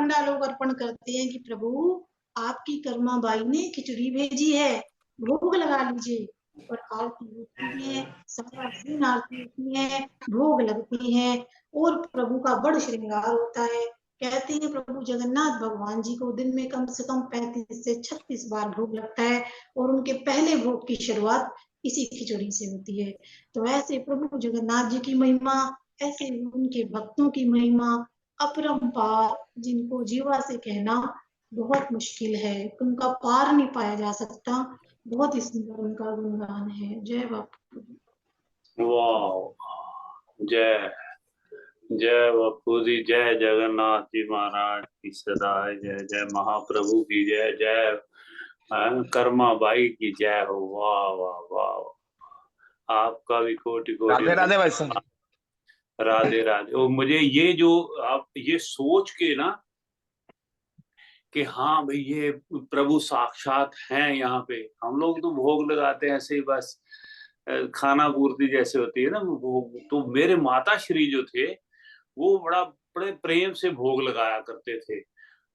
पंडा लोग अर्पण करते हैं कि प्रभु आपकी कर्मा बाई ने खिचड़ी भेजी है, भोग लगा लीजिए। और आरती होती है, सारा दिन आरती होती है, भोग लगती है और प्रभु का बड़ श्रृंगार होता है। कहते हैं प्रभु जगन्नाथ भगवान जी को दिन में कम से कम 35 से 36 बार भोग लगता है और उनके पहले भोग की शुरुआत इसी खिचड़ी से होती है। तो ऐसे प्रभु जगन्नाथ जी की महिमा, ऐसे उनके भक्तों की महिमा अपरंपार, जिनको जीवा से कहना बहुत मुश्किल है, उनका पार नहीं पाया जा सकता। बहुत ही सुंदर उनका गुणगान है। जय बापू। वाह, जय जय बापू जी, जय जगन्नाथ जी महाराज की सदा जय, जय महाप्रभु की जय, जय कर्मा बाई की जय हो। वाह वाह वाह, आपका भी कोटि कोटि राधे राधे भाई साहब। राधे राधे। और मुझे ये जो आप ये सोच के ना कि हाँ भाई ये प्रभु साक्षात हैं यहाँ पे। हम लोग तो भोग लगाते हैं ऐसे ही बस, खाना पूर्ति जैसे होती है ना भोग। तो मेरे माता श्री जो थे वो बड़े प्रेम से भोग लगाया करते थे।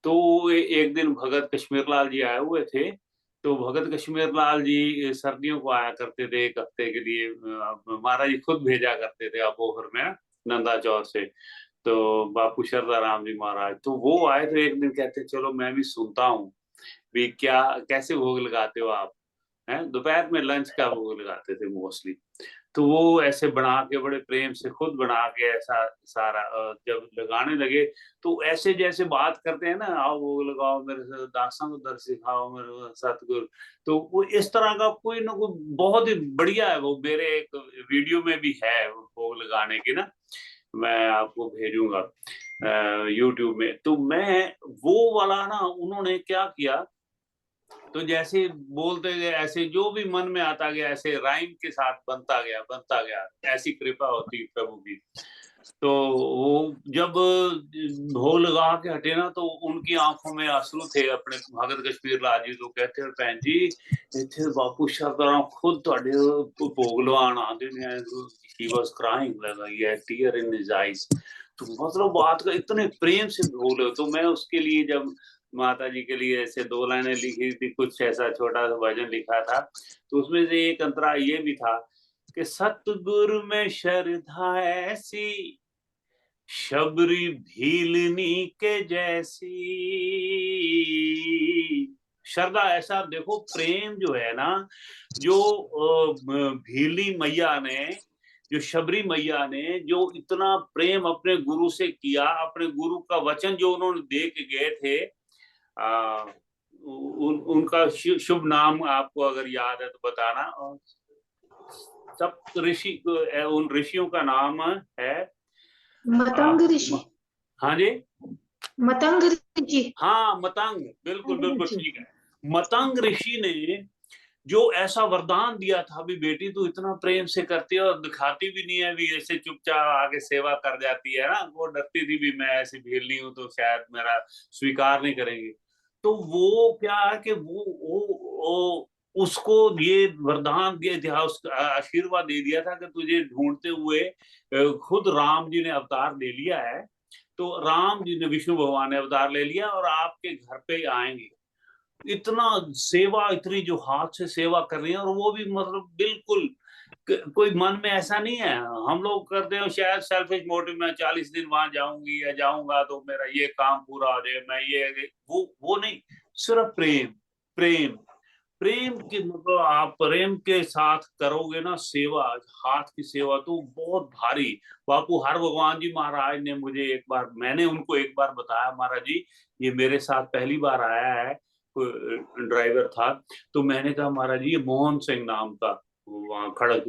तो एक दिन भगत कश्मीर लाल जी आए हुए थे। तो भगत कश्मीर लाल जी सर्दियों को आया करते थे, एक हफ्ते के लिए महाराज जी खुद भेजा करते थे अपोहर में, नंदा चौर से। तो बापू शरदा राम जी महाराज तो वो आए। तो एक दिन कहते चलो मैं भी सुनता हूँ भी क्या कैसे भोग लगाते हो आप, हैं। दोपहर में लंच का भोग लगाते थे मोस्टली। तो वो ऐसे बना के बड़े प्रेम से खुद बना के ऐसा सारा जब लगाने लगे तो ऐसे जैसे बात करते हैं ना, आओ भोग लगाओ मेरे साथ, दासा को दर सिखाओ मेरे सतगुरु। तो वो इस तरह का कोई ना कोई बहुत ही बढ़िया है। वो मेरे एक वीडियो में भी है भोग लगाने की ना, मैं आपको भेजूंगा यूट्यूब में। तो मैं वो वाला ना उन्होंने क्या किया, तो जैसे बोलते गए ऐसे जो भी मन में आता गया ऐसे राइम के साथ बनता गया। ऐसी कृपा होती है प्रभु की। तो वो जब भोग लगा के हटे ना तो उनकी आंखों में आंसू थे अपने भगत कश्मीर लाल जी। तो कहते हैं भैन जी इतने बापू शरदा खुद ਤੁਹਾਡੇ भोग लवान आते ने। he was crying like a tear in his eyes। तो मतलब बात का इतने प्रेम से भोग लगे। तो मैं उसके लिए जब माता जी के लिए ऐसे 2 लाइनें लिखी थी, कुछ ऐसा छोटा सा भजन लिखा था। तो उसमें से एक अंतरा ये भी था कि सतगुरु में श्रद्धा ऐसी शबरी भीलनी के जैसी। श्रद्धा ऐसा देखो प्रेम जो है ना, जो भीली मैया ने, जो शबरी मैया ने जो इतना प्रेम अपने गुरु से किया, अपने गुरु का वचन जो उन्होंने दे के गए थे, उनका शुभ नाम आपको अगर याद है तो बताना। सप्त ऋषि, उन ऋषियों का नाम है मतंग ऋषि। हाँ जी, मतंग ऋषि। हाँ मतंग, बिल्कुल बिल्कुल ठीक है। मतंग ऋषि ने जो ऐसा वरदान दिया था भी बेटी तू इतना प्रेम से करती है और दिखाती भी नहीं है, भी ऐसे चुपचाप आगे सेवा कर जाती है ना। वो डरती थी भी मैं ऐसी भीलनी हूं तो शायद मेरा स्वीकार नहीं करेंगे। तो वो क्या है कि वो उसको ये वरदान दिया था, उसका आशीर्वाद दे दिया था कि तुझे ढूंढते हुए खुद राम जी ने अवतार ले लिया है। तो राम जी ने, विष्णु भगवान ने अवतार ले लिया और आपके घर पे आएंगे। इतना सेवा, इतनी जो हाथ से सेवा कर रही है, और वो भी मतलब बिल्कुल कोई मन में ऐसा नहीं है। हम लोग करते हैं शायद सेल्फिश मोटिव में 40 दिन वहां जाऊंगी या जाऊंगा तो मेरा ये काम पूरा हो जाए, मैं ये वो नहीं। सिर्फ प्रेम प्रेम प्रेम के मतलब आप प्रेम के साथ करोगे ना सेवा, हाथ की सेवा तो बहुत भारी। बापू हर भगवान जी महाराज ने मुझे एक बार, मैंने उनको एक बार बताया महाराज जी ये मेरे साथ पहली बार आया है, ड्राइवर था। तो मैंने कहा महाराज जी ये मोहन सिंह नाम का, वहाँ खड़क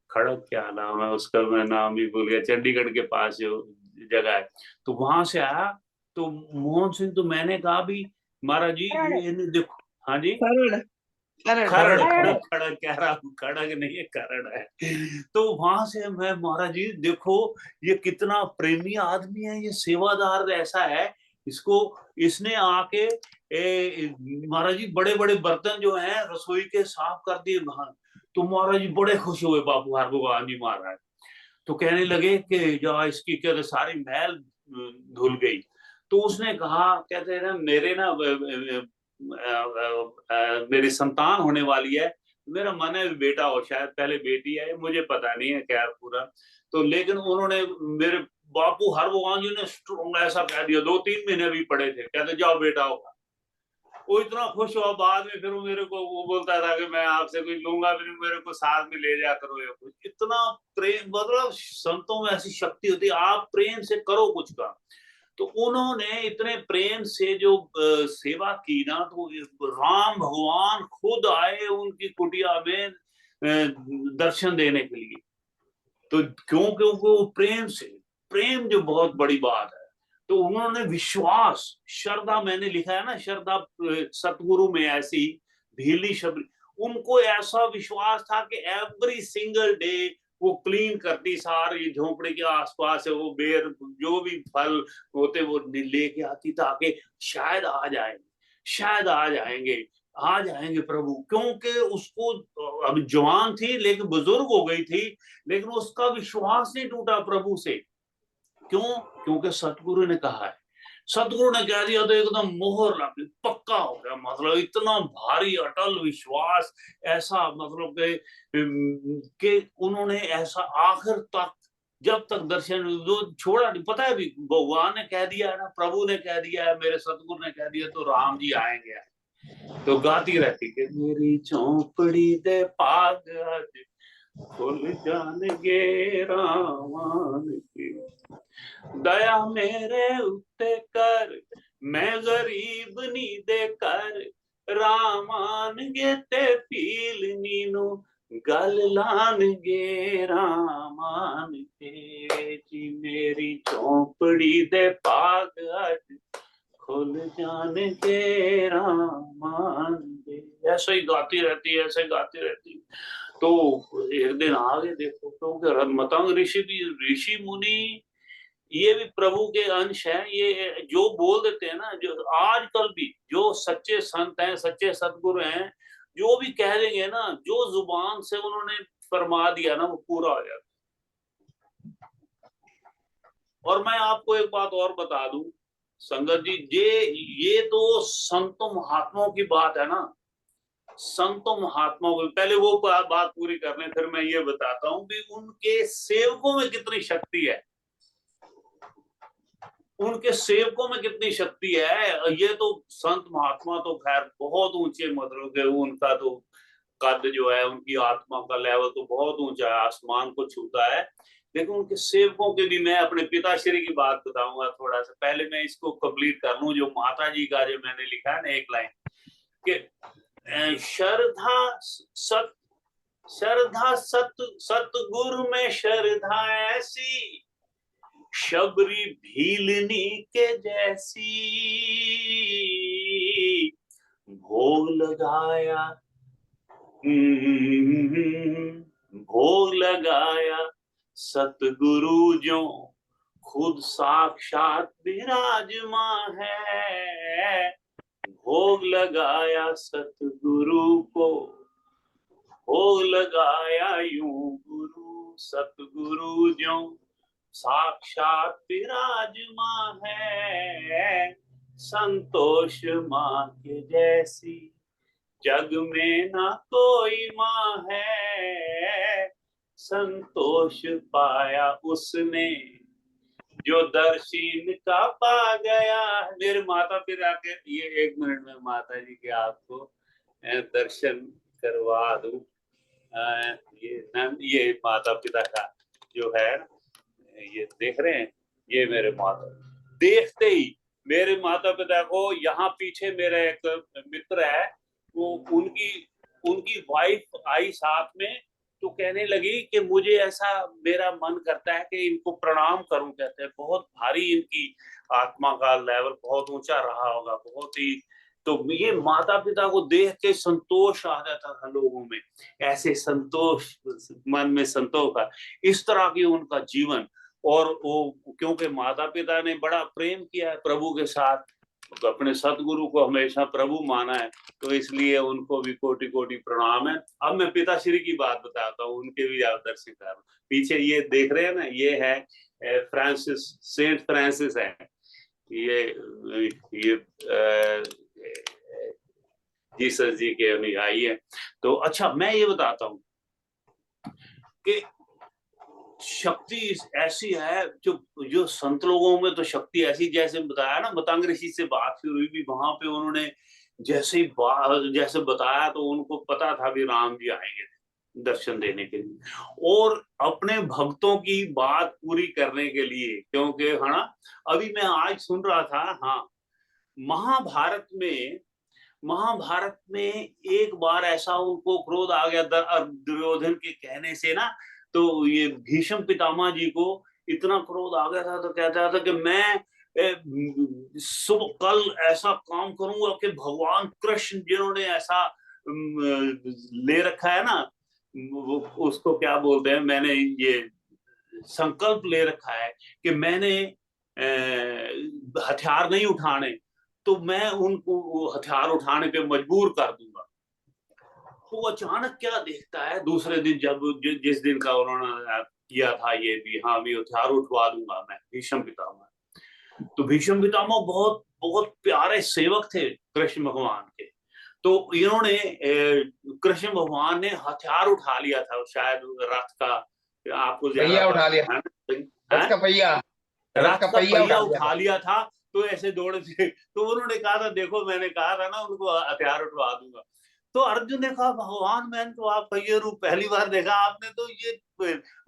खड़क क्या नाम है उसका, मैं नाम भी भूल गया, चंडीगढ़ के पास जो जगह है। तो वहां से आया तो मोहन सिंह, तो मैंने कहा भी महाराज जी ये देखो। हाँ जी, खड़ग खड़ग खड़ग कह रहा हूँ, खड़ग नहीं है खड़ग है। तो वहां से मैं महाराज जी देखो ये कितना प्रेमी आदमी है, ये सेवादार ऐसा है। इसको इसने आके महाराज जी बड़े बड़े बर्तन जो हैं रसोई के साफ कर दिए। तो महाराज जी बड़े खुश हुए बापू हर भगवान जी महाराज। तो कहने लगे कि जो इसकी क्या सारी मैल धुल गई। तो उसने कहा, कहते हैं ना मेरे ना मेरी संतान होने वाली है, मेरा मन है बेटा हो, शायद पहले बेटी है, मुझे पता नहीं है क्या पूरा। तो लेकिन उन्होंने, मेरे बापू हर भगवान जी ने स्ट्रॉन्ग ऐसा कह दिया, 2-3 महीने भी पड़े थे, कहते जाओ बेटा होगा। वो इतना खुश हुआ, बाद में फिर वो मेरे को वो बोलता था कि मैं आपसे कुछ लूंगा भी नहीं, मेरे को साथ में ले जा करो या कुछ। इतना प्रेम, मतलब संतों में ऐसी शक्ति होती है, आप प्रेम से करो कुछ काम। तो उन्होंने इतने प्रेम से जो सेवा की ना, तो राम भगवान खुद आए उनकी कुटिया में दर्शन देने के लिए। तो क्योंकि वो प्रेम से, प्रेम जो बहुत बड़ी बात है। तो उन्होंने विश्वास, श्रद्धा, मैंने लिखा है ना, श्रद्धा सतगुरु में ऐसी भीली शबरी, उनको ऐसा विश्वास था कि एवरी सिंगल डे वो क्लीन करती, सारी झोंपड़ी के आसपास है वो बेर, जो भी फल होते वो लेके आती, ताकि शायद आ जाएंगे, शायद आ जाएंगे, आ जाएंगे प्रभु। क्योंकि उसको, अब जवान थी लेकिन बुजुर्ग हो गई थी, लेकिन उसका विश्वास नहीं टूटा प्रभु से। क्यों? क्योंकि सतगुरु ने कहा है, सतगुरु ने कह दिया तो एकदम मोहर लग गई, पक्का हो गया। मतलब इतना भारी अटल विश्वास, ऐसा मतलब कि उन्होंने ऐसा आखिर तक, जब तक दर्शन जो छोड़ा नहीं। पता है भी, भगवान ने कह दिया है ना, प्रभु ने कह दिया है, मेरे सतगुरु ने कह दिया, तो राम जी आएंगे। तो गाती रहती कि मेरी झोंपड़ी दे पाग आज खुल जाने रामान की, दया मेरे उत्ते कर, मैं गरीब नी दे कर, रामान गे ते पील नीनू गल लान गे रामान के जी, मेरी झोंपड़ी दे पाग आज खुल जाने के रामान दे। ऐसे ही गाती रहती है, ऐसे गाती रहती है। तो एक दिन आगे देखो, क्योंकि मतंग ऋषि भी, ऋषि मुनि ये भी प्रभु के अंश हैं। ये जो बोल देते हैं ना, जो आजकल भी जो सच्चे संत हैं, सच्चे सतगुरु हैं, जो भी कह देंगे ना, जो जुबान से उन्होंने फरमा दिया ना, वो पूरा हो जाता। और मैं आपको एक बात और बता दूं संगत जी, ये तो संतों महात्माओं की बात है ना। संतों महात्माओं को पहले वो बात पूरी कर लें, फिर मैं ये बताता हूँ कि उनके सेवकों में कितनी शक्ति है, उनके सेवकों में कितनी शक्ति है। ये तो संत महात्मा तो खैर बहुत ऊंचे, मतलब के उनका तो कद जो है, उनकी आत्मा का लेवल तो बहुत ऊंचा है, आसमान को छूता है। लेकिन उनके सेवकों के भी, मैं अपने पिताश्री की बात बताऊंगा थोड़ा सा। पहले मैं इसको कंप्लीट कर लूं, जो माता जी का जो मैंने लिखा है ना एक लाइन, कि श्रद्धा सतगुरु में श्रद्धा ऐसी, शबरी भीलनी के जैसी, भोग लगाया, भोग लगाया सतगुरु जो खुद साक्षात विराजमान है, भोग लगाया सतगुरु को, भोग लगाया यूं गुरु, सतगुरु जो साक्षात विराजमान है, संतोष माँ के जैसी जग में ना कोई माँ है, संतोष पाया उसने जो दर्शन का पा गया। मेरे माता पिता के, ये 1 मिनट में माता जी के आपको दर्शन करवा दूं। ये माता पिता का जो है, ये देख रहे हैं, ये मेरे माता, देखते ही मेरे माता पिता को, यहाँ पीछे मेरा एक मित्र है, वो उनकी वाइफ आई साथ में, तो कहने लगी कि मुझे ऐसा, मेरा मन करता है कि इनको प्रणाम करूं। कहते हैं बहुत भारी इनकी आत्मा का लेवल बहुत ऊंचा रहा होगा, बहुत ही। तो ये माता पिता को देख के संतोष आ जाता था लोगों में, ऐसे संतोष, मन में संतोष का, इस तरह की उनका जीवन। और वो क्योंकि माता पिता ने बड़ा प्रेम किया है प्रभु के साथ, तो अपने सतगुरु को हमेशा प्रभु माना है, तो इसलिए उनको भी कोटि कोटि प्रणाम है। अब मैं पिताश्री की बात बताता हूँ, उनके भी आप दर्शन कर। पीछे ये देख रहे हैं ना, ये है फ्रांसिस, सेंट फ्रांसिस है। ये जीसस जी के अनुयायी है। तो अच्छा, मैं ये बताता हूँ कि शक्ति ऐसी है जो संत लोगों में तो शक्ति ऐसी, जैसे बताया ना, मतंग ऋषि से बात हुई भी, वहां पे उन्होंने जैसे जैसे बताया तो उनको पता था भी राम जी आएंगे दर्शन देने के लिए और अपने भक्तों की बात पूरी करने के लिए, क्योंकि है ना, अभी मैं आज सुन रहा था, हाँ, महाभारत में एक बार ऐसा उनको क्रोध आ गया दुर्योधन के कहने से ना, तो ये भीष्म पितामह जी को इतना क्रोध आ गया था, तो कहता था कि मैं सुबह कल ऐसा काम करूंगा कि भगवान कृष्ण जिन्होंने ऐसा ले रखा है ना, वो उसको क्या बोलते हैं, मैंने ये संकल्प ले रखा है कि मैंने हथियार नहीं उठाने, तो मैं उनको हथियार उठाने पे मजबूर कर दूंगा। तो अचानक क्या देखता है दूसरे दिन, जब जिस दिन का उन्होंने किया था ये भी, हाँ भी हथियार उठवा दूंगा मैं, भीष्म पितामह। तो भीष्म पितामह बहुत बहुत प्यारे सेवक थे कृष्ण भगवान के, तो इन्होंने कृष्ण भगवान ने हथियार उठा लिया था, शायद रथ का, आपको ज्यादा पहिया उठा लिया, है रथ का पहिया, रथ का पहिया उठा उठा लिया था। तो ऐसे दौड़े थे, तो उन्होंने कहा था, देखो मैंने कहा था ना उनको हथियार उठवा दूंगा। तो अर्जुन ने कहा, भगवान मैंने तो आप पहिए रूप पहली बार देखा, आपने तो ये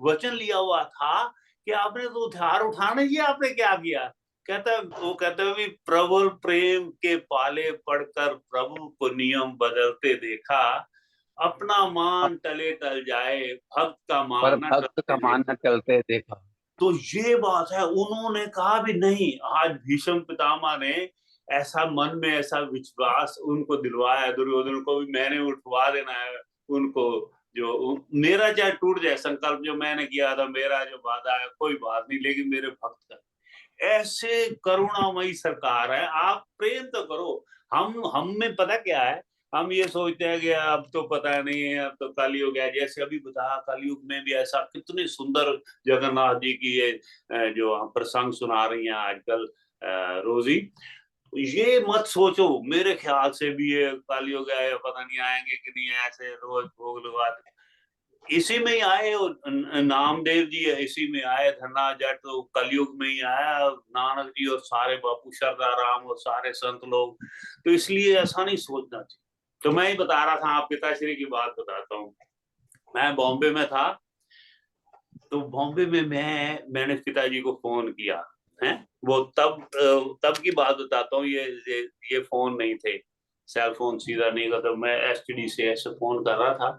वचन लिया हुआ था कि आपने तो हथियार उठाने ही, आपने क्या किया? वो कहता है भी, प्रबल प्रेम के पाले पड़कर प्रभु को नियम बदलते देखा, अपना मान तले तल जाए, भक्त का पर मान न भक्त का मान न चलते देखा। तो ये बात है, उन्होंने कहा भी नहीं, आज भीष्म पितामह ने ऐसा मन में ऐसा विश्वास उनको दिलवाया, दुर्योधन को भी मैंने उठवा देना है उनको, जो मेरा चाहे टूट जाए संकल्प जो मैंने किया था, मेरा जो वादा है कोई बात नहीं, लेकिन मेरे भक्त का। ऐसे करुणामयी सरकार है, आप प्रेम तो करो। हम में पता क्या है, हम ये सोचते हैं कि अब तो पता नहीं है, अब तो कलयुग है, जैसे अभी बताया कलयुग में भी ऐसा कितने सुंदर जगन्नाथ जी की ये जो हम प्रसंग सुना रही हैं आजकल रोजी, ये मत सोचो मेरे ख्याल से भी ये कलयुग है, पता नहीं आएंगे कि नहीं, ऐसे रोज भोग लगाते। इसी में ही आए, नामदेव जी इसी में आए, धन्ना जट तो कलयुग में ही आया, नानक जी और सारे बापू शरदा राम और सारे संत लोग, तो इसलिए ऐसा नहीं सोचना चाहिए। तो मैं ही बता रहा था, आप पिताश्री की बात बताता हूँ। मैं बॉम्बे में था, तो बॉम्बे में मैंने पिताजी को फोन किया है, वो तब की बात बताता हूँ, ये फोन नहीं थे, सेल फोन सीधा नहीं था, तो मैं एसटीडी से ऐसे फोन कर रहा था,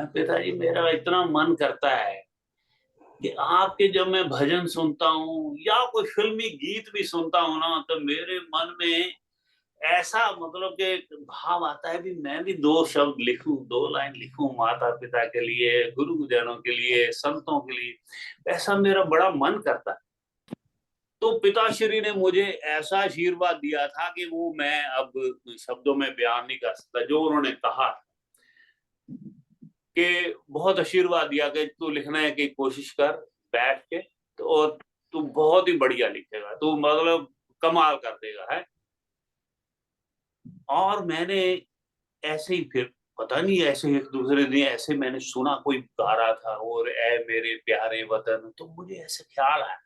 पिताजी मेरा इतना मन करता है कि आपके जब मैं भजन सुनता हूँ या कोई फिल्मी गीत भी सुनता हूँ ना, तो मेरे मन में ऐसा मतलब कि भाव आता है भी मैं भी दो शब्द लिखूं, दो लाइन लिखूं माता पिता के लिए, गुरुजनों के लिए, संतों के लिए, ऐसा मेरा बड़ा मन करता है। तो पिताश्री ने मुझे ऐसा आशीर्वाद दिया था कि वो मैं अब शब्दों में बयान नहीं कर सकता, जो उन्होंने कहा कि बहुत आशीर्वाद दिया कि तू लिखने की कोशिश कर बैठ के, तो और तू बहुत ही बढ़िया लिखेगा, तू मतलब कमाल कर देगा है। और मैंने ऐसे ही फिर पता नहीं, ऐसे एक दूसरे दिन ऐसे मैंने सुना कोई गा रहा था, और ए मेरे प्यारे वतन, तो मुझे ऐसे ख्याल आया,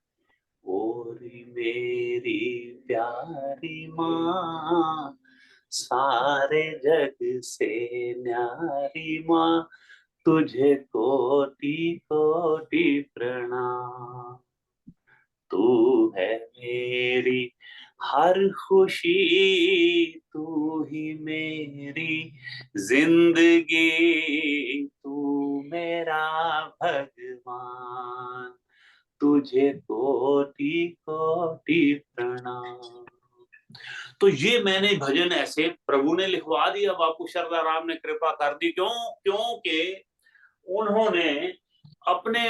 और मेरी प्यारी माँ, सारे जग से न्यारी माँ, तुझे कोटि कोटि प्रणाम, तू है मेरी हर खुशी, तू ही मेरी जिंदगी, तू मेरा भगवान, तुझे कोटि कोटि प्रणाम। तो ये मैंने भजन ऐसे प्रभु ने लिखवा दिया, बापू शरदा राम ने कृपा कर दी, क्योंकि उन्होंने अपने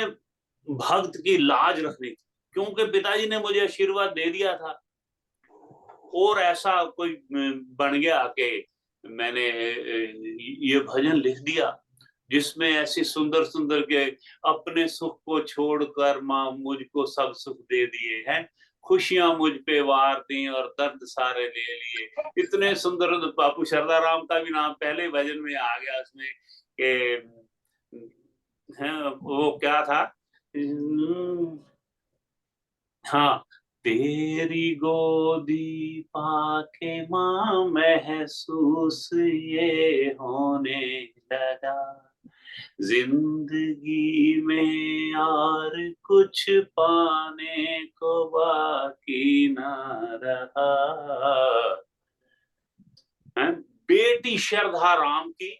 भक्त की लाज रखनी थी, क्योंकि पिताजी ने मुझे आशीर्वाद दे दिया था, और ऐसा कोई बन गया कि मैंने ये भजन लिख दिया जिसमें ऐसी सुंदर सुंदर के अपने सुख को छोड़कर माँ मुझको सब सुख दे दिए हैं, खुशियां मुझ पे वार दी और दर्द सारे ले लिए। इतने सुंदर। बापू शारदाराम का भी नाम पहले भजन में आ गया उसमें कि है वो क्या था। हाँ, तेरी गोदी पाके माँ महसूस ये होने लगा, जिंदगी में और कुछ पाने को बाकी ना रहा। है? बेटी श्रद्धा राम की,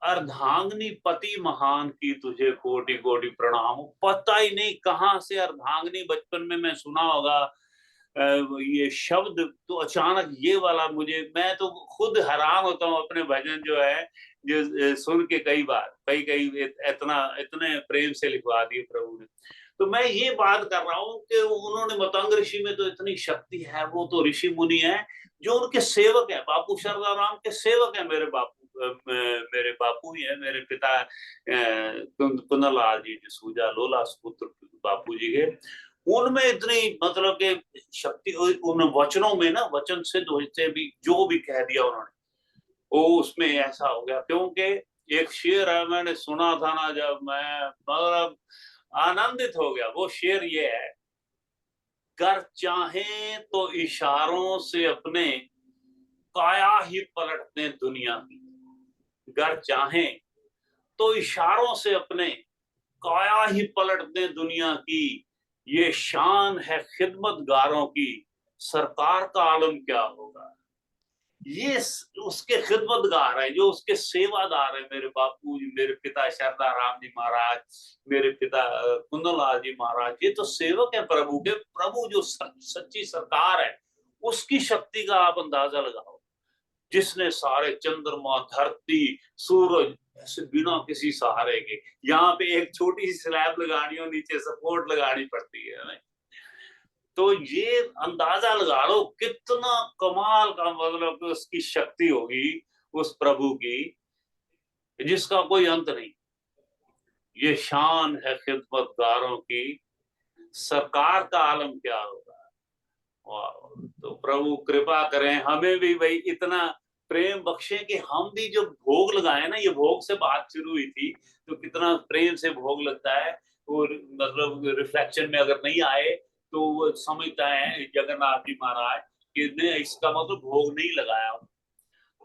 अर्धांगनी पति महान की, तुझे कोटि कोटि प्रणाम। पता ही नहीं कहां से अर्धांगनी, बचपन में मैं सुना होगा ये शब्द, तो अचानक ये वाला मुझे, मैं तो खुद हैरान होता हूँ अपने भजन जो है, जो सुन के कई बार कई कई इतना इतने प्रेम से लिखवा दिए प्रभु ने। तो मैं ये बात कर रहा हूँ कि उन्होंने मतंग ऋषि में तो इतनी शक्ति है, वो तो ऋषि मुनि है जो उनके सेवक है। बापू शारदाराम के सेवक है मेरे बापू, मेरे बापू ही है, मेरे पिता कुंदन लाल जी सूजा लोला सुपुत्र बापू जी के। उनमें इतनी मतलब के शक्ति, उन वचनों में ना, वचन सिद्ध होते भी जो भी कह दिया उन्होंने, वो उसमें ऐसा हो गया। क्योंकि एक शेर है, मैंने सुना था ना, जब मैं मतलब आनंदित हो गया। वो शेर ये है, कर चाहे तो इशारों से अपने काया ही पलट दें दुनिया की। गर चाहे तो इशारों से अपने काया ही पलट दें दुनिया की। ये शान है खिदमतगारों की, सरकार का आलम क्या होगा। ये उसके खिदमतगार है, जो उसके सेवादार है, मेरे बापू जी, मेरे पिता शारदा राम जी महाराज, मेरे पिता कुंदनलाल जी महाराज। ये तो सेवक है प्रभु के। प्रभु जो सच्ची सरकार है, उसकी शक्ति का आप अंदाजा लगाओ। जिसने सारे चंद्रमा, धरती, सूरज ऐसे बिना किसी सहारे के, यहाँ पे एक छोटी सी स्लैब लगानी हो, नीचे सपोर्ट लगानी पड़ती है। तो ये अंदाजा लगा लो कितना कमाल का, मतलब उसकी शक्ति होगी उस प्रभु की, जिसका कोई अंत नहीं। ये शान है खिदमतगारों की, सरकार का आलम क्या होगा। तो प्रभु कृपा करें, हमें भी भाई इतना प्रेम बख्शे कि हम भी जो भोग लगाए ना, ये भोग से बात शुरू हुई थी, तो कितना प्रेम से भोग लगता है। और मतलब रिफ्लेक्शन में अगर नहीं आए तो वो समझता है जगन्नाथ जी महाराज कि इसका मतलब भोग नहीं लगाया।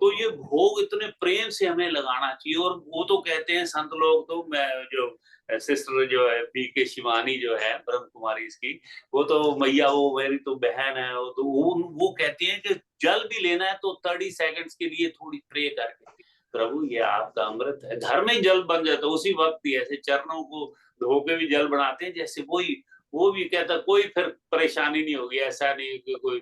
तो ये भोग इतने प्रेम से हमें लगाना चाहिए। और वो तो कहते हैं संत लोग, तो मैं जो सिस्टर जो है पी के शिवानी जो है ब्रह्म कुमारी इसकी, वो तो मैया, वो मेरी तो बहन है, वो तो वो कहती हैं कि जल भी लेना है तो 30 सेकंड्स के लिए थोड़ी प्रे करके, प्रभु ये आपका अमृत है। घर में ही जल बन जाता है उसी वक्त ही, ऐसे चरणों को धो के भी जल बनाते हैं जैसे। वो भी कहता कोई फिर परेशानी नहीं होगी, ऐसा नहीं कि कोई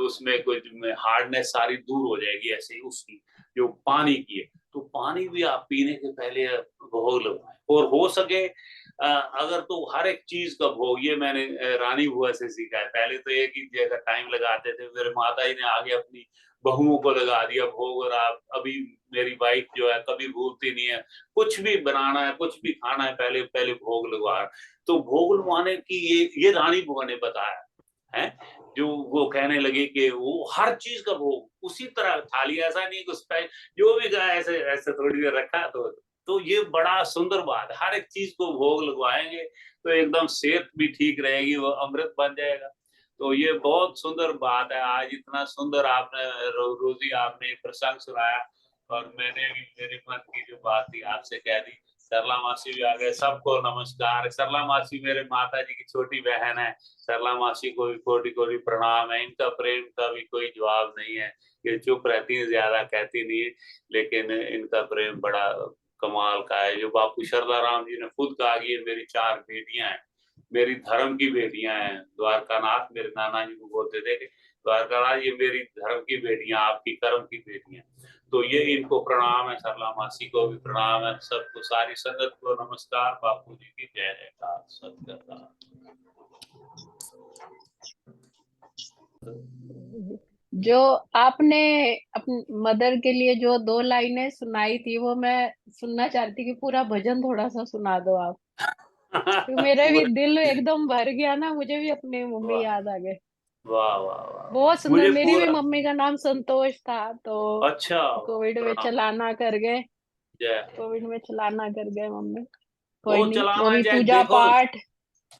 उसमें कोई हार्डनेस सारी दूर हो जाएगी ऐसे ही उसकी जो पानी की है। तो पानी भी आप पीने के पहले भोग लगवाएं। और हो सके अगर तो हर एक चीज का भोग, ये मैंने रानी बुआ से सीखा है। पहले तो एक ही जगह टाइम लगाते थे, मेरे माता जी ने आगे अपनी बहुओं को लगा दिया भोग। और आप अभी मेरी वाइफ जो है कभी भूलती नहीं है, कुछ भी बनाना है, कुछ भी खाना है, पहले पहले भोग लगवा। तो भोग लगवाने की ये रानी बुआ ने बताया है। जो वो कहने लगे कि वो हर चीज का भोग उसी तरह थाली, ऐसा नहीं कुछ जो भी कहा ऐसे ऐसे थोड़ी देर रखा। तो ये बड़ा सुंदर बात, हर एक चीज को भोग लगवाएंगे तो एकदम सेहत भी ठीक रहेगी, वो अमृत बन जाएगा। तो ये बहुत सुंदर बात है। आज इतना सुंदर आपने रोजी आपने प्रसंग सुनाया, और मैंने भी मेरे मन की जो बात थी आपसे कह दी। सरला मासी भी आ गए, सबको नमस्कार। सरला मासी मेरे माता जी की छोटी बहन है। सरला मासी को भी कोटि कोटि प्रणाम है। इनका प्रेम का भी कोई जवाब नहीं है, ये चुप रहती है, ज्यादा कहती नहीं है, लेकिन इनका प्रेम बड़ा कमाल का है। जो बापू शारदाराम जी ने खुद कहा कि ये मेरी 4 बेटियां हैं, मेरी धर्म की बेटियां हैं। द्वारकानाथ मेरे नाना जी को बोलते थे कि द्वारकानाथ ये मेरी धर्म की बेटियां, आपकी कर्म की बेटियां। तो ये इनको प्रणाम है, सरला मासी को भी प्रणाम है, सबको, सारी संगत को नमस्कार। बापू जी की जय जयकार, सतगुरु। जो आपने अपनी मदर के लिए जो 2 लाइनें सुनाई थी, वो मैं सुनना चाहती कि पूरा भजन थोड़ा सा सुना दो आप। तो मेरा भी दिल एकदम भर गया ना, मुझे भी अपनी मम्मी वाह याद आ गए। वाह वाह वाह। बहुत सुंदर। मुझे मेरी भी पूरा, मम्मी का नाम संतोष था, तो अच्छा, कोविड में प्रणाम, चलाना कर गए। जय। कोविड में चलाना कर गए मम्मी। कोई वो नहीं, वो चलाना भी चाहे पूजा देखो, पाठ,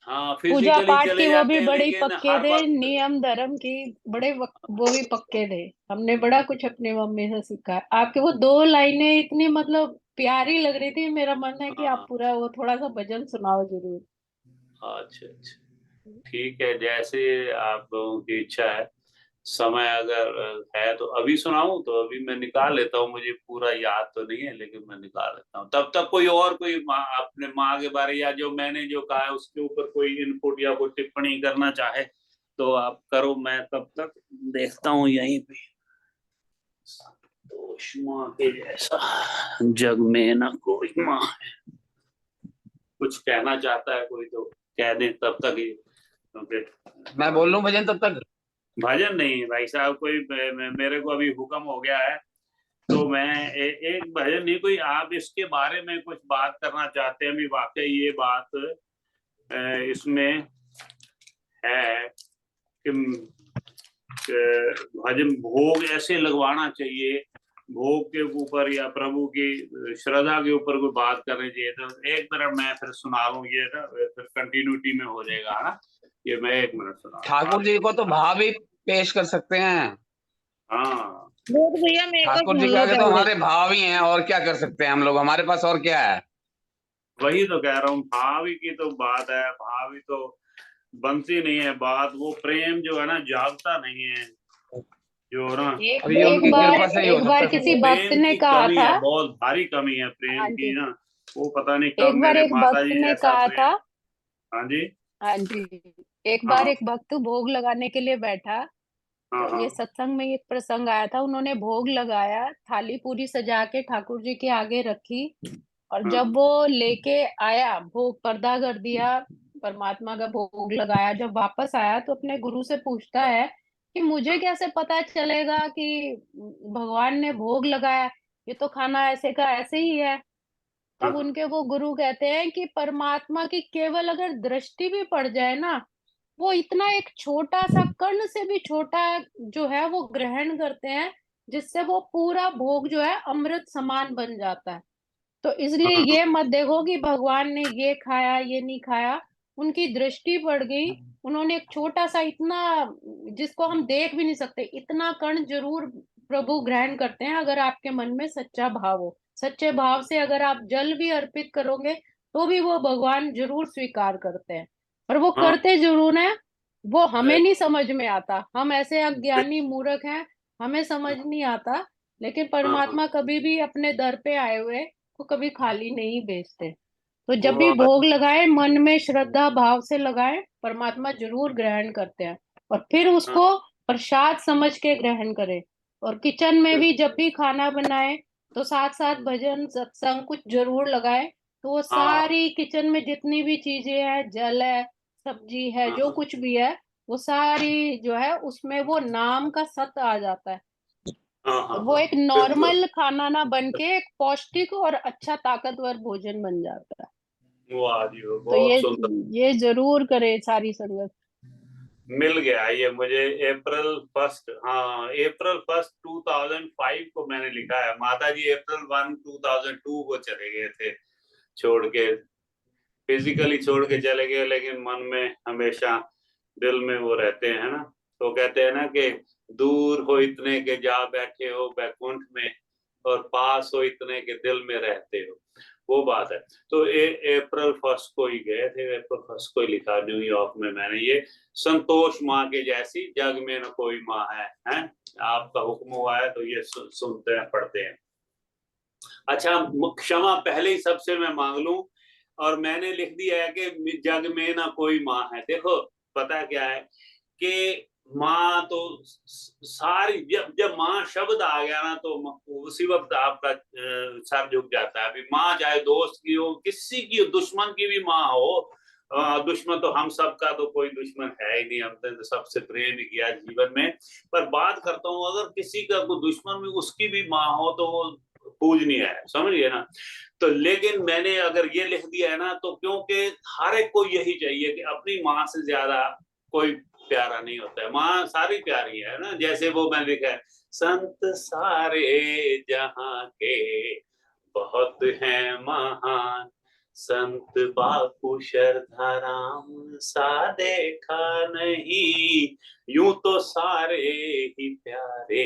हाँ पूजा फिजिकली पाठ चले की वो भी जाते हैं बड़े लेकिन पक्के हर थे, वक्त, नियम धर्म की बड़े वो भी पक्के थे। हमने बड़ा कुछ अपनी मम्मी से सीखा है। आपके वो दो लाइनें इतनी मतलब प्यारी लग रही थी, मेरा मन है कि आप हाँ, पूरा वो थोड़ा सा भजन सुनाओ जरूर। अच्छा अच्छा, ठीक है, जैसे आप लोगों की इच्छा है। समय अगर है तो अभी सुनाऊं, तो अभी मैं निकाल लेता हूँ, मुझे पूरा याद तो नहीं है लेकिन मैं निकाल लेता हूँ। तब तक कोई और, कोई अपने माँ के बारे या जो मैंने जो कहा है उसके ऊपर कोई इनपुट या कोई टिप्पणी करना चाहे तो आप करो, मैं तब तक देखता हूँ यहीं पे। संतोष माँ के जैसा जग में ना कोई माँ। कुछ कहना चाहता है कोई तो कह दे तब तक ही, क्योंकि मैं बोल लूं भजन तब तक। भजन नहीं भाई साहब, कोई मेरे को अभी हुक्म हो गया है तो मैं एक भजन नहीं, कोई आप इसके बारे में कुछ बात करना चाहते हैं? अभी वाकई ये बात इसमें है कि भजन भोग ऐसे लगवाना चाहिए, भोग के ऊपर या प्रभु की श्रद्धा के ऊपर कोई बात करनी चाहिए। तो एक मिनट मैं फिर सुना लूं, ये ना फिर कंटिन्यूटी में हो जाएगा ना। ये मैं एक मिनट सुना ठाकुर जी को तो भाव ही पेश कर सकते हैं। हाँ, बोध भैया मेरे को ठाकुर सुन जी के लो आगे तो पहले। हमारे भाव ही हैं, और क्या कर सकते हैं हम लोग, हमारे पास और क्या है। वही तो कह रहा हूँ, भाव ही की तो बात है, भाव ही तो बनती नहीं है बात, वो प्रेम जो है ना जागता नहीं है, जो ना एक अब ये एक उनकी बार कृपा से ही हो एक बार सकता है सब किसी कुछ। भक्त प्रेम ने की कहा कमी था। है, बहुत भारी कमी है प्रेम हाँ की जी। ना। वो पता नहीं कब एक बार मेरे एक माता भक्त जी ने जैसा कहा था। प्रेम। हाँ जी, हाँ जी। एक बार हाँ एक भक्त भोग लगाने के लिए बैठा, हाँ तो हाँ ये सत्संग में एक प्रसंग आया था। उन्होंने भोग लगाया, थाली पूरी सजा के ठाकुर जी के आगे रखी, और हाँ जब वो लेके आया, भोग पर्दा कर दिया, परमात्मा का भोग लगाया, जब वापस आया तो अपने गुरु से पूछता है कि मुझे कैसे पता चलेगा कि भगवान ने भोग लगाया, ये तो खाना ऐसे का ऐसे ही है। हाँ तब उनके वो गुरु कहते हैं कि परमात्मा की केवल अगर दृष्टि भी पड़ जाए ना, वो इतना एक छोटा सा कण से भी छोटा जो है वो ग्रहण करते हैं, जिससे वो पूरा भोग जो है अमृत समान बन जाता है। तो इसलिए हाँ ये मत देखो कि भगवान ने ये खाया ये नहीं खाया। उनकी दृष्टि पड़ गई, उन्होंने एक छोटा सा इतना, जिसको हम देख भी नहीं सकते, इतना कण जरूर प्रभु ग्रहण करते हैं, अगर आपके मन में सच्चा भाव हो। सच्चे भाव से अगर आप जल भी अर्पित करोगे तो भी वो भगवान जरूर स्वीकार करते हैं। पर वो हाँ करते जरूर हैं, वो हमें नहीं समझ में आता, हम ऐसे अज्ञानी मूर्ख हैं, हमें समझ नहीं आता। लेकिन हाँ हाँ, परमात्मा कभी भी अपने दर पे आए हुए को कभी खाली नहीं भेजते। तो जब भी वो भोग लगाए, मन में श्रद्धा भाव से लगाए, परमात्मा जरूर ग्रहण करते हैं। और फिर हाँ, उसको प्रसाद समझ के ग्रहण करें। और किचन में भी जब भी खाना बनाए तो साथ साथ भजन सत्संग कुछ जरूर लगाए। तो वो हाँ सारी किचन में जितनी भी चीजें हैं, जल है, सब्जी है, हाँ जो हाँ कुछ भी है, वो सारी जो है उसमें वो नाम का सत आ जाता है। हाँ और हाँ वो हाँ, एक बिल्कुल। नॉर्मल खाना ना बन के एक पौष्टिक और अच्छा ताकतवर भोजन बन जाता है। वाह जी वाह, तो बहुत सुंदर। ये जरूर करे सारी संगत। मिल गया ये मुझे, अप्रैल 1, हाँ अप्रैल 1 2005 को मैंने लिखा है। माता जी अप्रैल 1 2002 को चले गए थे, छोड़ के, फिजिकली छोड़ के चले गए लेकिन मन में हमेशा, दिल में वो रहते हैं ना। तो कहते हैं ना कि दूर हो इतने के जा बैठे हो बैकुंठ में, और पास हो इतने के दिल में रहते हो, वो बात है। तो अप्रैल 1 को ही गए थे, अप्रैल 1 को ही लिखा न्यूयॉर्क में मैंने ये, संतोष माँ के जैसी जग में न कोई माँ है, हैं? आपका हुक्म हुआ है तो ये सुनते हैं पढ़ते हैं। अच्छा, क्षमा पहले ही सबसे मैं मांग लूं, और मैंने लिख दिया है कि जग में ना कोई माँ है। देखो पता क्या है कि माँ तो सारी, जब जब माँ शब्द आ गया ना तो उसी वक्त आपका सर झुक जाता है। अभी माँ चाहे दोस्त की हो, किसी की हो, दुश्मन की भी माँ हो, दुश्मन तो हम सबका तो कोई दुश्मन है ही नहीं, हमने तो सबसे प्रेम ही किया जीवन में। पर बात करता हूँ, अगर किसी का कोई दुश्मन भी उसकी भी माँ हो तो वो पूजनीय है, समझिए ना। तो लेकिन मैंने अगर ये लिख दिया है ना, तो क्योंकि हर एक को यही चाहिए कि अपनी माँ से ज्यादा कोई प्यारा नहीं होता है, माँ सारी प्यारी है ना। जैसे वो मैंने लिखा है, संत सारे जहां के बहुत हैं महान, संत बापू शरधाराम सा देखा नहीं, यूं तो सारे ही प्यारे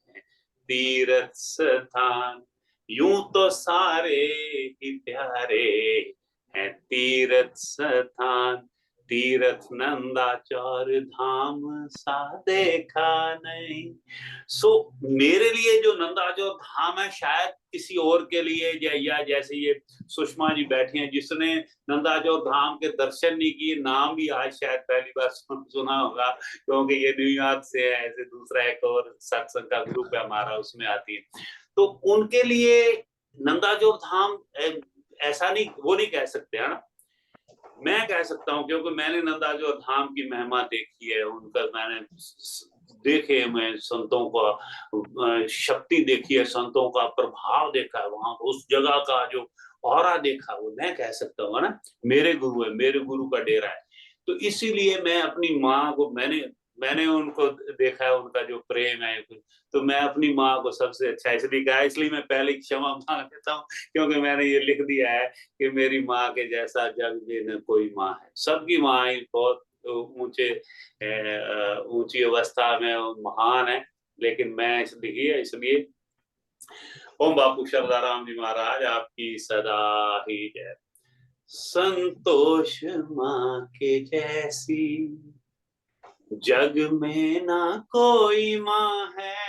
हैं तीर्थ स्थान, यूं तो सारे ही प्यारे हैं तीर्थ स्थान, तीर्थ नंदाचौर धाम सा देखा नहीं। सो मेरे लिए जो नंदाचौर धाम है, शायद किसी और के लिए, या जैसे ये सुषमा जी बैठी हैं जिसने नंदाचौर धाम के दर्शन नहीं किए, नाम भी आज शायद पहली बार सुना होगा, क्योंकि ये न्यूयॉर्क से है। ऐसे दूसरा एक और सत्संग का ग्रुप है हमारा, उसमें आती है। तो उनके लिए नंदाचौर धाम ऐसा नहीं, वो नहीं कह सकते है ना। मैं कह सकता हूँ, क्योंकि मैंने नंदाचौर धाम की महिमा देखी है, उनका मैंने देखे, मैं संतों का शक्ति देखी है, संतों का प्रभाव देखा है वहां, उस जगह का जो ऑरा देखा, वो मैं कह सकता हूँ ना, मेरे गुरु है, मेरे गुरु का डेरा है। तो इसीलिए मैं अपनी माँ को, मैंने उनको देखा है, उनका जो प्रेम है, तो मैं अपनी माँ को सबसे अच्छा इसलिए कहा, इसलिए मैं पहले क्षमा मांग लेता हूँ, क्योंकि मैंने ये लिख दिया है कि मेरी माँ के जैसा जग में न कोई माँ है। सबकी माँ बहुत ऊंची अवस्था में महान है, लेकिन मैं इसलिए ओम बापू शरदाराम जी महाराज आपकी सदा ही जय। संतोष माँ के जैसी जग में ना कोई माँ है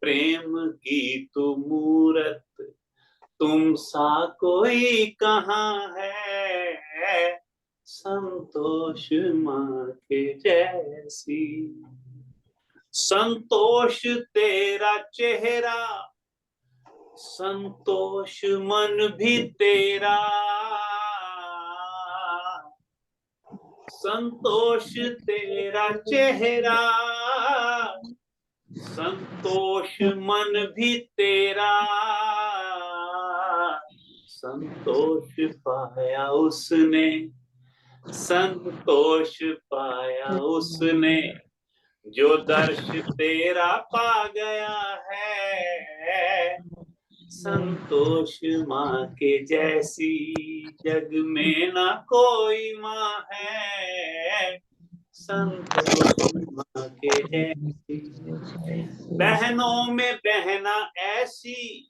प्रेम की तू मूरत, तुम सा कोई कहाँ है, संतोष माँ के जैसी। संतोष तेरा चेहरा, संतोष मन भी तेरा, संतोष तेरा चेहरा, संतोष मन भी तेरा, संतोष पाया उसने, संतोष पाया उसने, जो दर्श तेरा पा गया है, संतोष माँ के जैसी जग में ना कोई माँ है, संतोष माँ के जैसी। बहनों में बहना ऐसी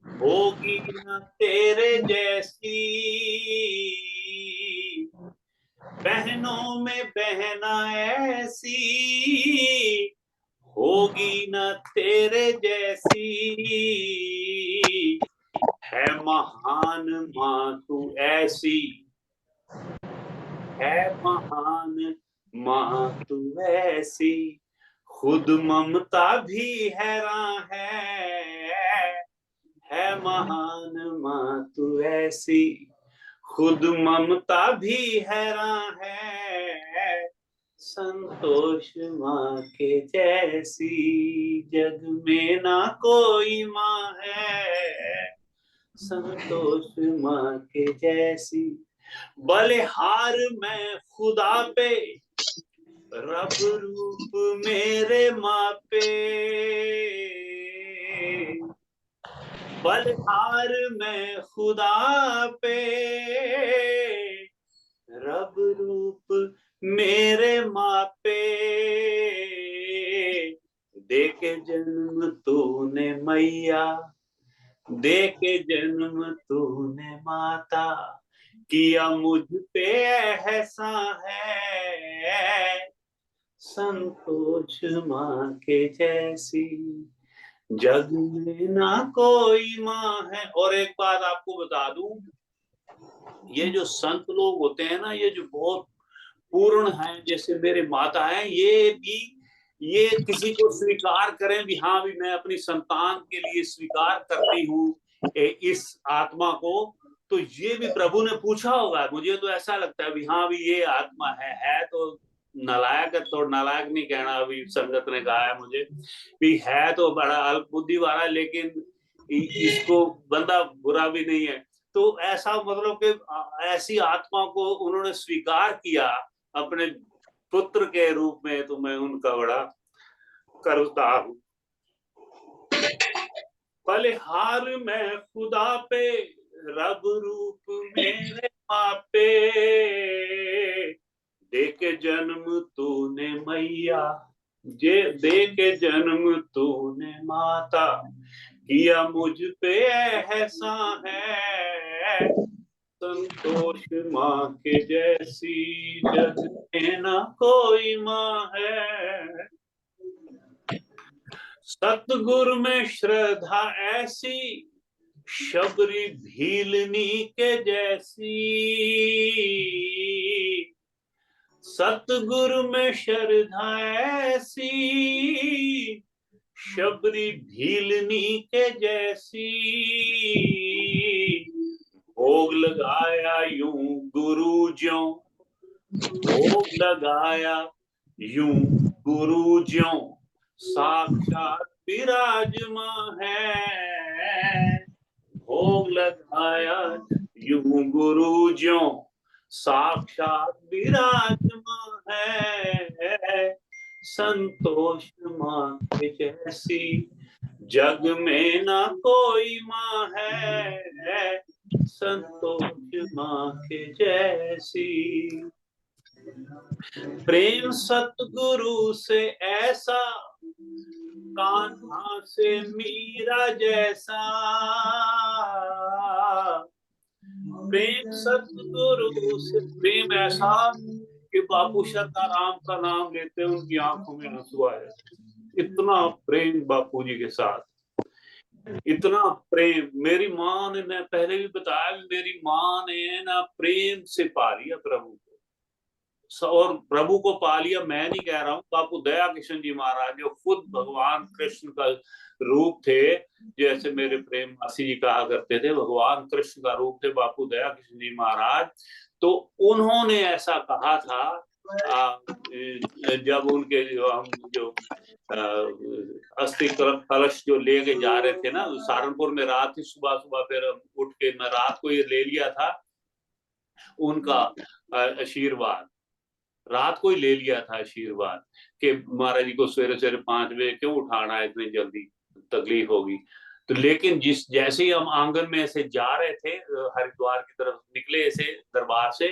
होगी ना तेरे जैसी, बहनों में बहना ऐसी होगी ना तेरे जैसी, है महान माँ तू ऐसी, है महान माँ तू ऐसी, खुद ममता भी हैरान है महान माँ तू ऐसी, खुद ममता भी हैरान है, संतोष माँ के जैसी जग में ना कोई माँ है, संतोष माँ के जैसी। बलिहार मैं खुदा पे, रब रूप मेरे माँ पे, बलिहार मैं खुदा पे, रब रूप मेरे माँ पे, देके जन्म तूने मैया, देके जन्म तूने माता, किया मुझ पे एहसान है, संतोष माँ के जैसी जग में ना कोई माँ है। और एक बात आपको बता दूं, ये जो संत लोग होते हैं ना, ये जो बहुत पूर्ण हैं, जैसे मेरे माता हैं, ये किसी को स्वीकार करें भी, हाँ भी मैं अपनी संतान के लिए स्वीकार करती हूँ इस आत्मा को, तो ये भी प्रभु ने पूछा होगा। मुझे तो ऐसा लगता है भी हाँ भी ये आत्मा है तो नालायक है, तो नालायक नहीं कहना, अभी संगत ने कहा है मुझे भी, है तो बड़ा अल्प बुद्धि वाला, लेकिन इसको बंदा बुरा भी नहीं है। तो ऐसा मतलब कि ऐसी आत्मा को उन्होंने स्वीकार किया अपने पुत्र के रूप में, तो मैं उनका बड़ा करता हूं। बलिहार मैं खुदा पे, रब रूप मेरे मापे, दे के जन्म तूने मैया, दे के जन्म तूने माता, किया मुझ पे एहसान है, संतोष माँ के जैसी जग में ना कोई माँ है। सतगुरु में श्रद्धा ऐसी, शबरी भीलनी के जैसी, सतगुरु में श्रद्धा ऐसी, शबरी भीलनी के जैसी, भोग लगाया यूं गुरु ज्यों, भोग लगाया यूं गुरु ज्यों, साक्षात विराजमान है, भोग लगाया यूं गुरु ज्यों, साक्षात विराजमान है, संतोष माँ के जैसी जग में ना कोई माँ है, संतोष माँ के जैसी। प्रेम सतगुरु से ऐसा, कान्हा से मीरा जैसा, प्रेम सतगुरु से प्रेम ऐसा कि बापू शांताराम का नाम लेते उनकी आंखों में आंसू आए। इतना प्रेम बापू जी के साथ, इतना प्रेम। मेरी माँ ने, मैं पहले भी बताया, मेरी माँ ने ना प्रेम से पा लिया प्रभु को, और प्रभु को पा लिया मैं नहीं कह रहा हूँ, बापू दया किशन जी महाराज जो खुद भगवान कृष्ण का रूप थे, जैसे मेरे प्रेम मासी जी कहा करते थे भगवान कृष्ण का रूप थे बापू दया किशन जी महाराज। तो उन्होंने ऐसा कहा था जब उनके हम जो अस्थि कलश जो लेके जा रहे थे ना, सहारनपुर में रात थी, सुबह सुबह फिर उठ के मैं रात को ये ले लिया था उनका आशीर्वाद, रात को ही ले लिया था आशीर्वाद कि महाराज जी को सवेरे सवेरे 5 बजे क्यों उठाना है, इतनी जल्दी तकलीफ होगी। तो लेकिन जैसे ही हम आंगन में ऐसे जा रहे थे, हरिद्वार की तरफ निकले ऐसे दरबार से,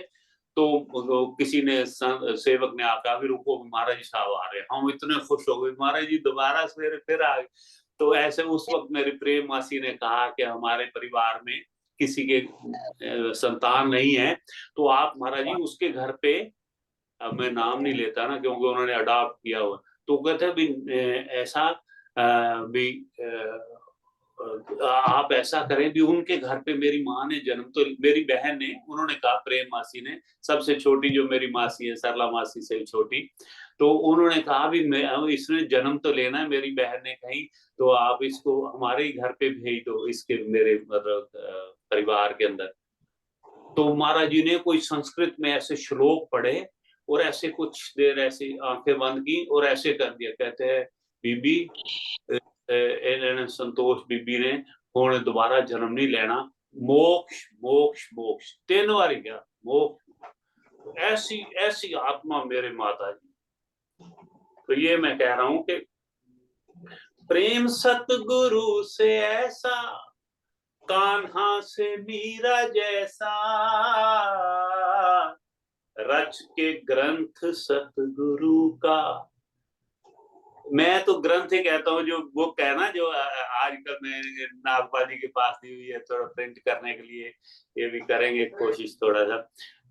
तो किसी ने सेवक ने आकर भी रुको, महाराज जी साहब आ रहे। हम इतने खुश हो गए, महाराज जी दोबारा सवेरे फिर आ गए। तो ऐसे उस वक्त मेरी प्रेम मासी ने कहा कि हमारे परिवार में किसी के संतान नहीं है, तो आप महाराज जी उसके घर पे, अब मैं नाम नहीं लेता ना क्योंकि उन्होंने अडॉप्ट किया हुआ, तो कहते भी ऐसा भी आप ऐसा करें भी उनके घर पे मेरी माँ ने जन्म, तो मेरी बहन ने, उन्होंने कहा प्रेम मासी ने, सबसे छोटी जो मेरी मासी है सरला मासी से छोटी, तो उन्होंने कहा भी मैं इसने जन्म तो लेना है, मेरी बहन ने कही तो आप इसको हमारे ही घर पे भेज दो, इसके मेरे मतलब परिवार के अंदर। तो महाराज जी ने कोई संस्कृत में ऐसे श्लोक पढ़े और ऐसे कुछ देर ऐसे आंखें बंद की और ऐसे कर दिया, कहते हैं बीबी संतोष बीबी ने हुण दोबारा जन्म नहीं लेना, मोक्ष मोक्ष मोक्ष 3 बार क्या मोक्ष। ऐसी ऐसी आत्मा मेरे माता जी। तो ये मैं कह रहा हूं कि प्रेम सतगुरु से ऐसा, कान्हा से मीरा जैसा, रच के ग्रंथ सतगुरु का। मैं तो ग्रंथ ही कहता हूँ, जो बुक है ना जो आजकल मैं नागपाल जी के पास दी हुई है, थोड़ा प्रिंट करने के लिए ये भी करेंगे कोशिश थोड़ा सा।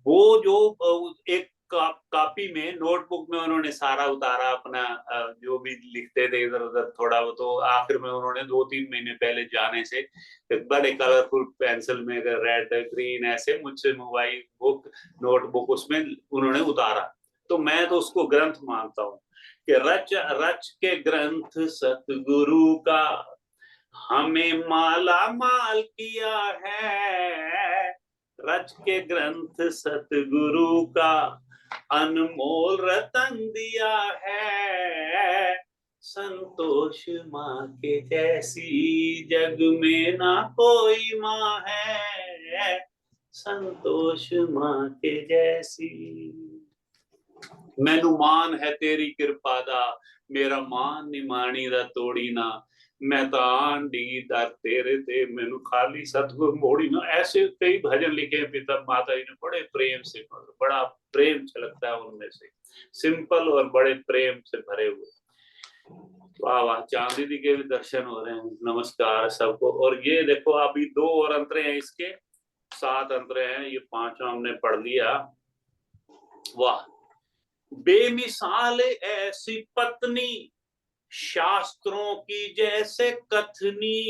वो जो एक कॉपी में नोटबुक में उन्होंने सारा उतारा अपना, जो भी लिखते थे इधर उधर थोड़ा वो, तो आखिर में उन्होंने 2-3 महीने पहले जाने से बड़े कलरफुल पेंसिल में रेड ग्रीन ऐसे मुझसे मंगवाई बुक नोटबुक, उसमें उन्होंने उतारा। तो मैं तो उसको ग्रंथ मानता हूँ कि रच रच के ग्रंथ सतगुरु का हमें माला माल किया है, रच के ग्रंथ सतगुरु का अनमोल रतन दिया है, संतोष माँ के जैसी जग में ना कोई माँ है, संतोष माँ के जैसी। मैनू मान है तेरी कृपा दा, मेरा मान निमाणी दा तोड़ी ना, मैं तो आंडी दर तेरे ते मैनू खाली सतगुर मोड़ी ना। ऐसे कई भजन लिखे हैं पिता माता जी ने, बड़े प्रेम से, बड़ा प्रेम छलकता है उनमें से, सिंपल और बड़े प्रेम से भरे हुए। वाह वाह, चांद दीदी के भी दर्शन हो रहे हैं, नमस्कार सबको। और ये देखो अभी 2 और अंतरे हैं, इसके 7 अंतरे हैं, ये 5वां हमने पढ़ लिया। वाह, बेमिसाल ऐसी पत्नी, शास्त्रों की जैसे कथनी,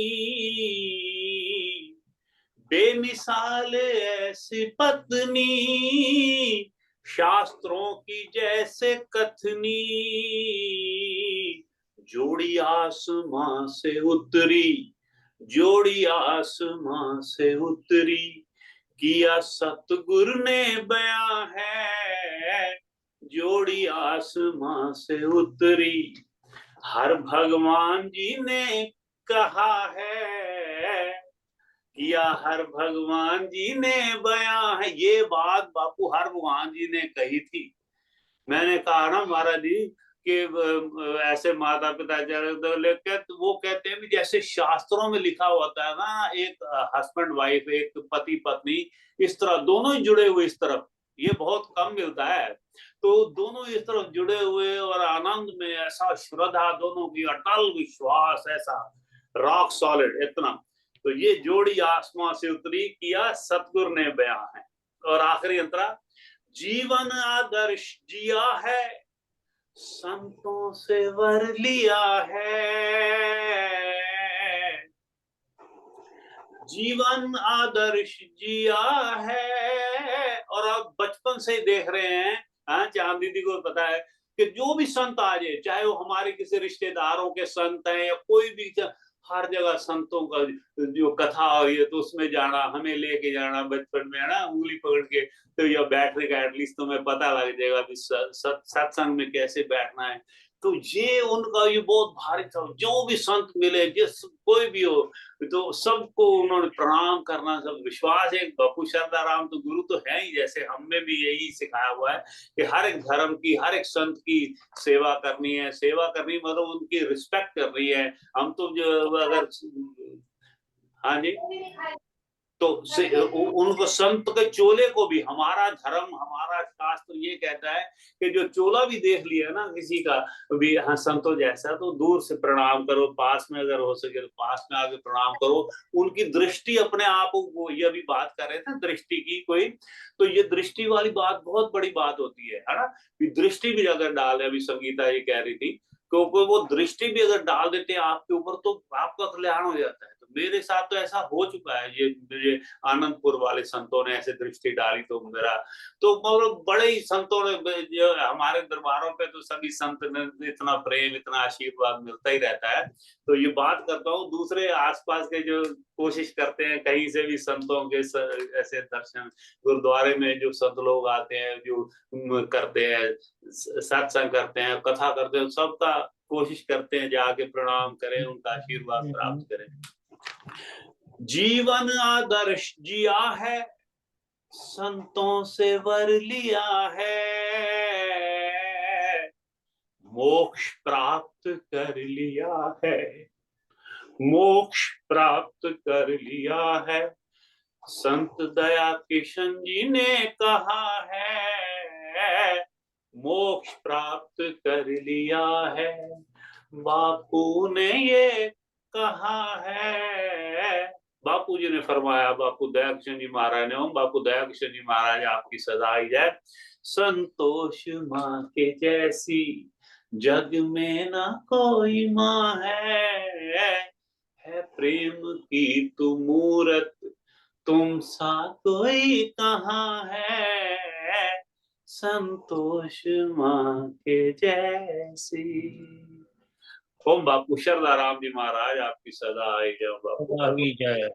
बेमिसाल ऐसी पत्नी, शास्त्रों की जैसे कथनी, जोड़ी आसमां से उतरी, जोड़ी आसमां से उतरी, किया सतगुरु ने बयां है, जोड़ी आसमां से उतरी। हर भगवान जी ने कहा है, किया हर भगवान जी ने बयां है। ये बात बापू हर भगवान जी ने कही थी। मैंने कहा ना महाराज जी कि ऐसे माता पिता लेकिन वो कहते हैं जैसे शास्त्रों में लिखा होता है ना, एक हस्बैंड वाइफ, एक पति पत्नी, इस तरह दोनों ही जुड़े हुए, इस तरफ ये बहुत कम मिलता है। तो दोनों इस तरफ जुड़े हुए और आनंद में, ऐसा श्रद्धा दोनों की, अटल विश्वास, ऐसा रॉक सॉलिड इतना। तो ये जोड़ी आसमां से उतरी, किया सतगुरु ने बयां है। और आखिरी अंतरा, जीवन आदर्श जिया है, संतों से वर लिया है, जीवन आदर्श जिया है। और अब बचपन से देख रहे हैं, हाँ, चांद दीदी को पता है कि जो भी संत आ जाए, चाहे वो हमारे किसी रिश्तेदारों के संत हैं या कोई भी, हर जगह संतों का जो कथा हो रही है तो उसमें जाना, हमें लेके जाना बचपन में, है ना, उंगली पकड़ के, तो या बैठने का एटलीस्ट तुम्हें पता लग जाएगा कि सत्संग में कैसे बैठना है। तो ये उनका ये बहुत भारी था। जो भी संत मिले, जिस कोई भी हो, तो सबको उन्होंने प्रणाम करना, सब विश्वास है। बापू शारदाराम तो गुरु तो है ही, जैसे हमें भी यही सिखाया हुआ है कि हर एक धर्म की, हर एक संत की सेवा करनी है। सेवा करनी मतलब उनकी रिस्पेक्ट करनी है। हम तो जो अगर, हाँ जी, तो उनको संत के चोले को भी, हमारा धर्म, हमारा शास्त्र ये कहता है कि जो चोला भी देख लिया ना किसी का भी, हाँ संतों जैसा, तो दूर से प्रणाम करो, पास में अगर हो सके तो पास में आके प्रणाम करो। उनकी दृष्टि अपने आप को, ये भी बात कर रहे थे दृष्टि की कोई, तो ये दृष्टि वाली बात बहुत बड़ी बात होती है ना। दृष्टि भी अगर डाले, अभी संगीता ये कह रही थी, क्योंकि वो दृष्टि भी अगर डाल देते हैं आपके ऊपर तो आपका कल्याण हो जाता है। तो मेरे साथ तो ऐसा हो चुका है, ये आनंदपुर वाले संतों ने ऐसे दृष्टि डाली तो मेरा, तो मतलब बड़े ही संतों ने, जो हमारे दरबारों पे तो सभी संत ने इतना प्रेम, इतना आशीर्वाद मिलता ही रहता है। तो ये बात करता हूँ दूसरे आसपास के जो कोशिश करते हैं कहीं से भी संतों के ऐसे दर्शन, गुरुद्वारे में जो संत लोग आते हैं, जो करते हैं, सत्संग करते हैं, कथा करते हैं, सबका कोशिश करते हैं जाके प्रणाम करें, उनका आशीर्वाद प्राप्त करें। जीवन आदर्श जिया है, संतों से वर लिया है, मोक्ष प्राप्त कर लिया है, मोक्ष प्राप्त कर लिया है। संत दया किशन जी ने कहा है, मोक्ष प्राप्त कर लिया है। बापू ने ये कहा है, बापू जी ने फरमाया, बापू दया किशन जी महाराज ने, बापू दया किशन जी महाराज आपकी सदा ही जाए। संतोष माँ के जैसी जग में ना कोई माँ है प्रेम की तू मूरत, तुम सा कोई कहाँ है, संतोष माँ के जैसी। ओम बापू शारदाराम जी महाराज आपकी सदा आई जय, बापू सदा ही जय।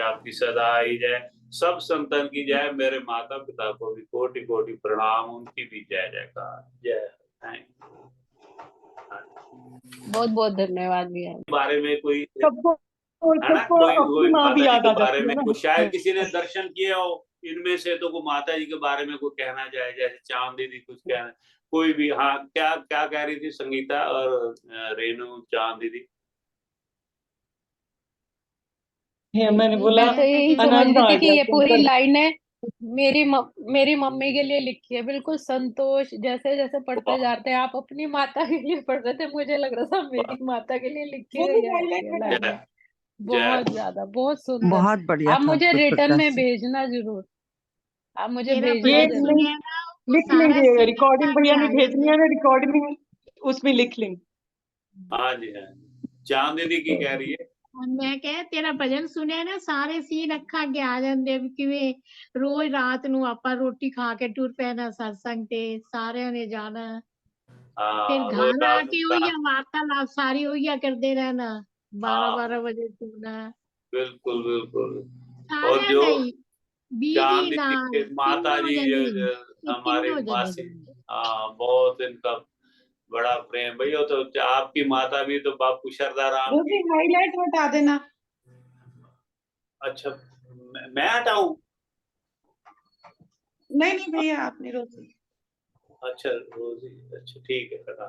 आपकी सदा आई जय। सब संतन की जय, मेरे माता पिता को भी कोटि कोटि प्रणाम, उनकी भी जय जयकार, जय। Thank you. बहुत बहुत धन्यवाद भैया। बारे में कोई सबको है ना, सबको कोई अपनी माँ माता भी जी याद के आ बारे जाती में है ना। कुछ शायद किसी ने दर्शन किए हो इनमें से, तो को माता जी के बारे में कोई कहना चाहे, जैसे चांद दीदी कुछ कहना, कोई भी। हाँ, क्या क्या कह रही थी संगीता और रेनू, चांद दीदी? मैंने बोला मैं तो यही समझ आनंद रही आ थी कि गया ये पूरी सुनकर। लाइन है मेरी मम्मी के लिए लिखी है, बिल्कुल संतोष। जैसे जैसे पढ़ते जाते हैं, आप अपनी माता के लिए पढ़ रहे थे, मुझे लग रहा था मेरी माता के लिए लिखी वो है भी ये हाईलाइट हटा लाइन दे। है। जय। बहुत ज्यादा, बहुत सुंदर। बहुत बढ़िया आप था मुझे शिव रिटर्न में प्रकाश। भेजना जरूर, आप मुझे मेरा भेजना ये भजन जरूर। नहीं सुनिए ना, वो लिख सारा लेंगे, सीन रिकॉर्डिंग लिखा भैया के ने आ भेजनी जाते है ना, हैं। रिकॉर्डिंग उसमें लिख लेंगे। हाँ जी, हाँ। चांद दीदी की कह रही है, और मैं कह तेरा भजन सुने ना, सारे सीन अखा के आ जाते कि रोज रात ਨੂੰ ਆਪਾਂ ਰੋਟੀ ਖਾ ਕੇ ਟੁਰ ਪੈਣਾ सत्संग ਤੇ ਸਾਰਿਆਂ ਨੇ जाना, फिर हाँ, रोज घर रात आके का, वही वार्तालाप सारी वही करते रहना, 12 हाँ 12 बजे सोना बिल्कुल बिल्कुल। और सारे जो नहीं, बीवी चांद दीदी नाल के माता तीनों जी, जने, हमारी तीनों जने मासी, हाँ, बहुत इनका बड़ा प्रेम भैया। तो आपकी माता भी तो बापू शरदा राम वो की। भी हाईलाइट हटा देना। अच्छा, मैं हटाऊं? नहीं नहीं भैया, आपने रोज अच्छा रोजी, अच्छा ठीक है हटा।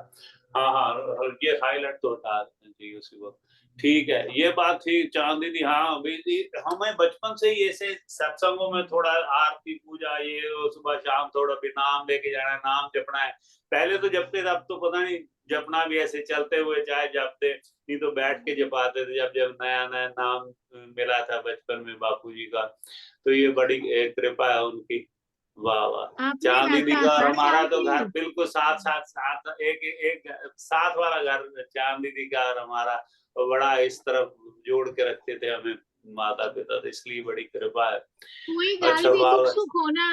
हाँ हाँ, ये हाईलाइट तो हटा चाहिए उसी वक्त। ठीक है, ये बात थी चांद दीदी। हाँ भाई, हमें बचपन से ही ऐसे सत्संगों में थोड़ा आरती पूजा, ये सुबह शाम थोड़ा भी नाम लेके जाना, नाम जपना है। पहले तो जपते थे, अब तो पता नहीं, जपना भी ऐसे चलते हुए चाहे जपते, नहीं तो बैठ के जपाते थे। जब जब नया नया नाम मिला था बचपन में बापू जी का, तो ये बड़ी कृपा है उनकी। वाह वाह। आपने चांद दीदी का और साथ हमारा साल तो की घर बिल्कुल साथ साथ साथ, एक एक साथ वाला घर चांद दीदी का और हमारा, तो बड़ा इस तरफ जोड़ के रखते थे हमें माता पिता, तो इसलिए बड़ी कृपा है। कोई गल अच्छा भी दुख वाह। सुख होना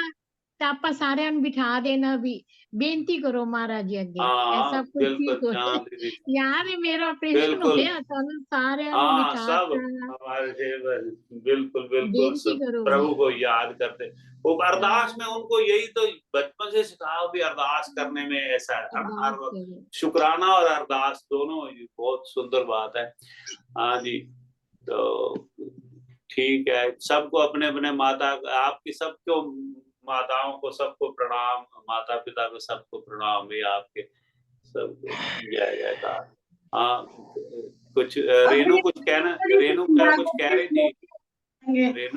तो आप सारे बिठा देना, भी बेनती करो महाराज जी अगे, हाँ ऐसा कुछ बिल्कुल ठीक हो चांद दीदी, यार मेरा ऑपरेशन बिल्कुल। होया तो सारे हाँ, सब बिठाता, हमारे सेवक, बिल्कुल बिल्कुल बेनती सब करो। प्रभु को याद करते। वो अरदास में उनको यही तो बचपन से सिखाओ भी, अरदास करने में ऐसा है ना, हर अरदास वक्त करो। शुक्राना और अरदास दोनों, ये बहुत सुंदर बात है। हाँ जी। तो ठीक है, सबको अपने अपने माता, आपकी सबको माताओं को सबको प्रणाम, माता पिता को सबको प्रणाम भी आपके सबको, जय जयकार। हाँ, कुछ अब रेनू कुछ कहना, रेनू क्या कुछ कह रही थी? भैया रेनू